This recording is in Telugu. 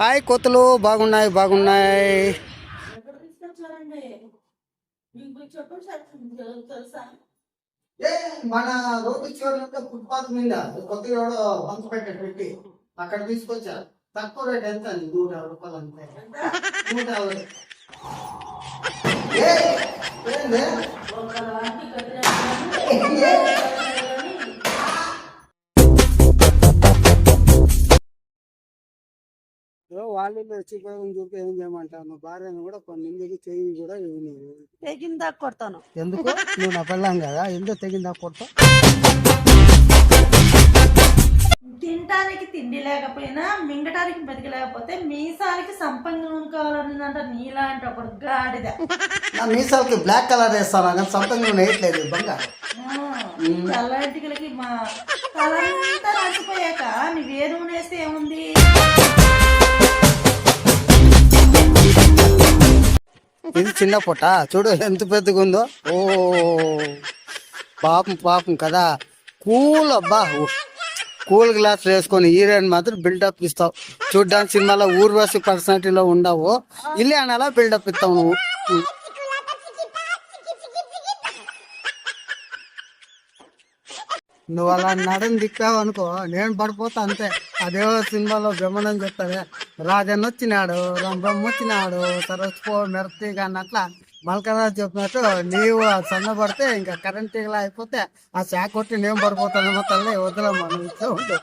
హాయ్ కోతులు బాగున్నాయి బాగున్నాయి. మన రోడ్డు చివరి ఫుట్పాత్ మీద కొత్తగా బంక్ పెట్టి అక్కడ తీసుకొచ్చా. తక్కువ రేట్ ఎంత? 150 రూపాయలు అంతే. 150. వాళ్ళు చికెన్ చూపి ఏం చేయమంటాను? భార్యను కూడా కొన్ని చెయ్యి కూడా తెగిందా కొడతాను. ఎందుకు? నువ్వు నా పెళ్ళాం కదా, ఎందుకు తెగిందా కొడతావు? తినటానికి తిండి లేకపోయినా మింగటానికి బతికి లేకపోతే మీసాలకి సంపంగి నూనె కావాలని అంట. నీలాంటి ఒకడు గాడిద. నా మీసాలకి బ్లాక్ కలర్ వేస్తాను కానీ సంపంగి నూనె వేయట్లేదు. బంగారు తెల్లంటికి మా తలంతా రాసిపోయాక నువ్వే నూనె వేస్తే ఏముంది? ఇది చిన్న పొట్ట చూడు ఎంత పెద్దగా ఉందో. ఓ పాపం పాపం కదా. కూల్ అబ్బా, కూల్ గ్లాస్ వేసుకొని హీరోయిన్ మాత్రం బిల్డప్ ఇస్తావు. చూడ్డానికి సినిమాలో ఊర్వశి పర్సనాలిటీలో ఉండవు. ఇల్లు అలా బిల్డప్ ఇస్తావు నువ్వు. నువ్వు అలా నడని దిక్కావు అనుకో, నేను పడిపోతా అంతే. అదేవో సినిమాలో బ్రహ్మణం చెప్తాడే, రాజన్ వచ్చినాడు, బ్రహ్మ వచ్చినాడు, సరస్పో మెరతీగా అన్నట్లా మల్కరాజు చెప్పినట్టు నీవు సన్నపడితే ఇంకా కరెంట్ ఇలా అయిపోతే ఆ శాఖ కొట్టి నేను పడిపోతానేమో. తల్లి వదలమ్మా, నువ్వు ఉండు.